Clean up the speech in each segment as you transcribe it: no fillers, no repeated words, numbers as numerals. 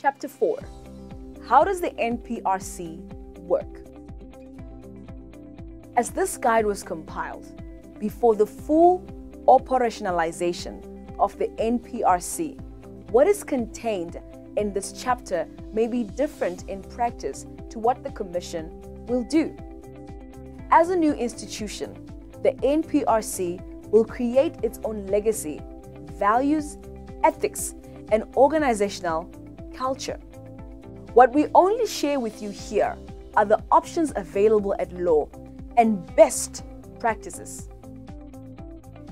Chapter 4. How does the NPRC work? As this guide was compiled before the full operationalization of the NPRC, what is contained in this chapter may be different in practice to what the Commission will do. As a new institution, the NPRC will create its own legacy, values, ethics, and organizational culture. What we only share with you here are the options available at law and best practices.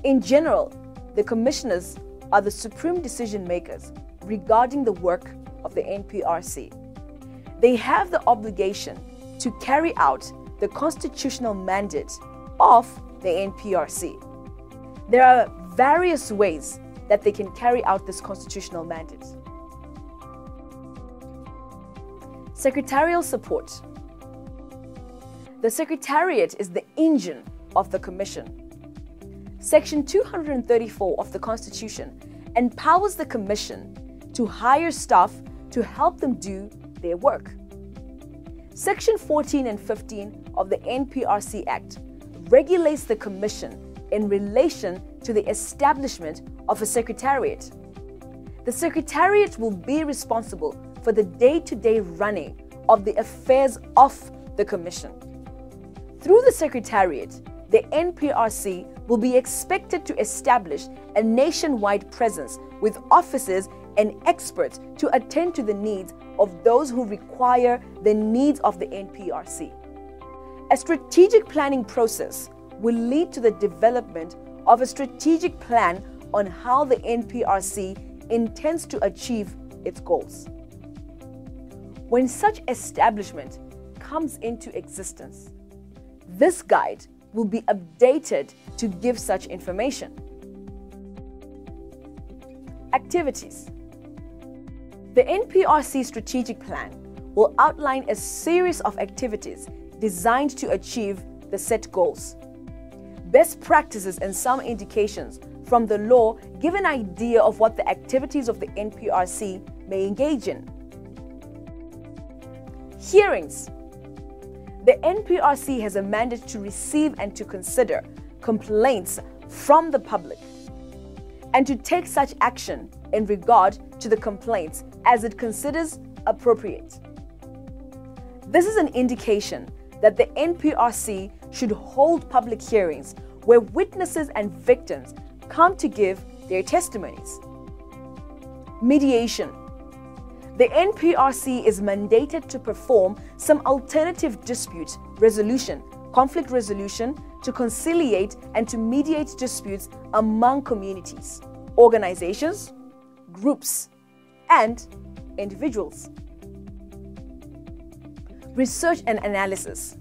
In general, the commissioners are the supreme decision makers regarding the work of the NPRC. They have the obligation to carry out the constitutional mandate of the NPRC. There are various ways that they can carry out this constitutional mandate. Secretarial support. The Secretariat is the engine of the Commission. Section 234 of the Constitution empowers the Commission to hire staff to help them do their work. Section 14 and 15 of the NPRC Act regulates the Commission in relation to the establishment of a Secretariat. The Secretariat will be responsible for the day-to-day running of the affairs of the Commission. Through the Secretariat, the NPRC will be expected to establish a nationwide presence with officers and experts to attend to the needs of those who require the needs of the NPRC. A strategic planning process will lead to the development of a strategic plan on how the NPRC intends to achieve its goals. When such establishment comes into existence, this guide will be updated to give such information. Activities. The NPRC strategic plan will outline a series of activities designed to achieve the set goals. Best practices and some indications from the law give an idea of what the activities of the NPRC may engage in. Hearings. The NPRC has a mandate to receive and to consider complaints from the public and to take such action in regard to the complaints as it considers appropriate. This is an indication that the NPRC should hold public hearings where witnesses and victims come to give their testimonies. Mediation. The NPRC is mandated to perform some alternative dispute resolution, conflict resolution, to conciliate and to mediate disputes among communities, organizations, groups, and individuals. Research and analysis.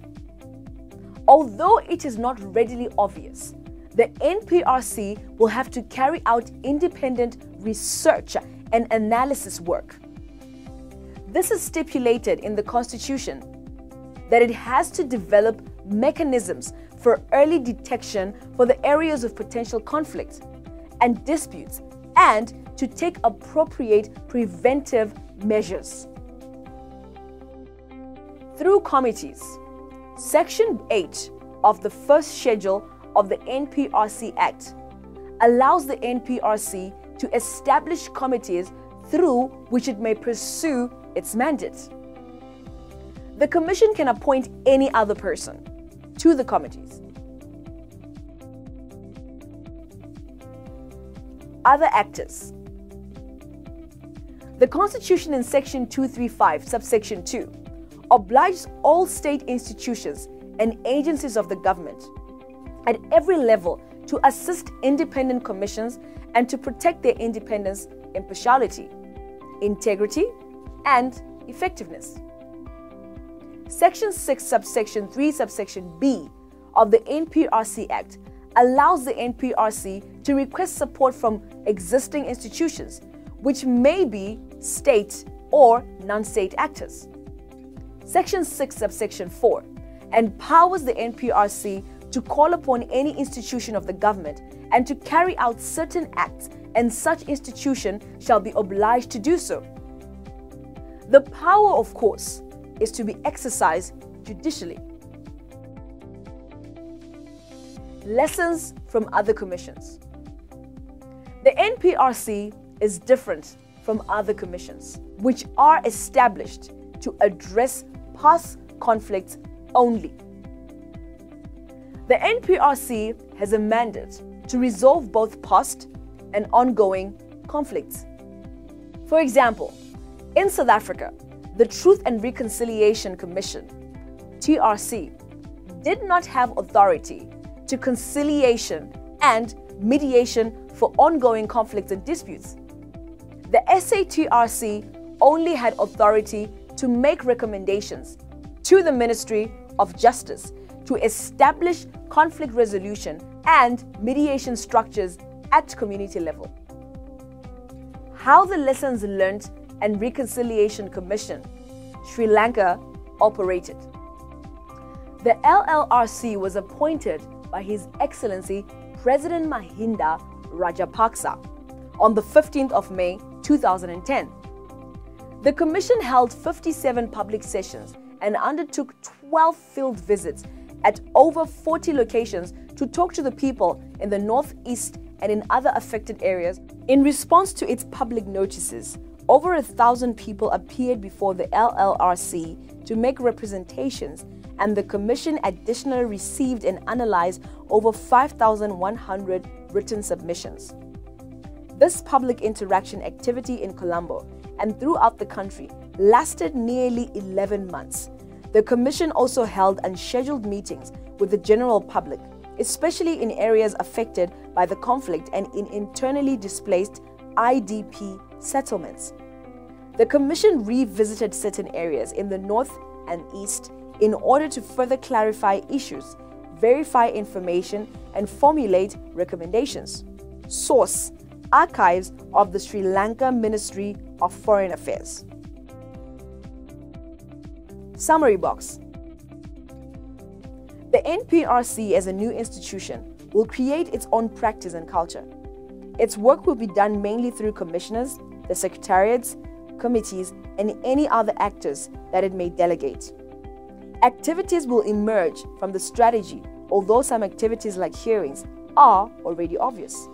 Although it is not readily obvious, the NPRC will have to carry out independent research and analysis work. This is stipulated in the Constitution that it has to develop mechanisms for early detection for the areas of potential conflict and disputes and to take appropriate preventive measures. Through committees, Section 8 of the first schedule of the NPRC Act allows the NPRC to establish committees through which it may pursue its mandate. The Commission can appoint any other person to the committees. Other actors. The Constitution in Section 235, subsection 2, obliges all state institutions and agencies of the government at every level to assist independent commissions and to protect their independence, impartiality, integrity, and effectiveness. Section 6, subsection 3, subsection B of the NPRC Act allows the NPRC to request support from existing institutions, which may be state or non-state actors. Section 6, subsection 4 empowers the NPRC to call upon any institution of the government and to carry out certain acts, and such institution shall be obliged to do so. The power, of course, is to be exercised judicially. Lessons from other commissions. The NPRC is different from other commissions, which are established to address past conflicts only. The NPRC has a mandate to resolve both past and ongoing conflicts. For example, in South Africa, the Truth and Reconciliation Commission, TRC, did not have authority to conciliation and mediation for ongoing conflicts and disputes. The SATRC only had authority to make recommendations to the Ministry of Justice to establish conflict resolution and mediation structures at community level. How the Lessons Learned and Reconciliation Commission, Sri Lanka, operated. The LLRC was appointed by His Excellency President Mahinda Rajapaksa on the 15th of May 2010. The Commission held 57 public sessions and undertook 12 field visits at over 40 locations to talk to the people in the Northeast and in other affected areas. In response to its public notices, over 1,000 people appeared before the LLRC to make representations, and the Commission additionally received and analyzed over 5,100 written submissions. This public interaction activity in Colombo and throughout the country lasted nearly 11 months. The Commission also held unscheduled meetings with the general public, especially in areas affected by the conflict and in internally displaced IDP settlements. The Commission revisited certain areas in the North and East in order to further clarify issues, verify information, and formulate recommendations. Source: Archives of the Sri Lanka Ministry of Foreign Affairs. Summary box. The NPRC as a new institution will create its own practice and culture. Its work will be done mainly through commissioners, the secretariats, committees, and any other actors that it may delegate. Activities will emerge from the strategy, although some activities like hearings are already obvious.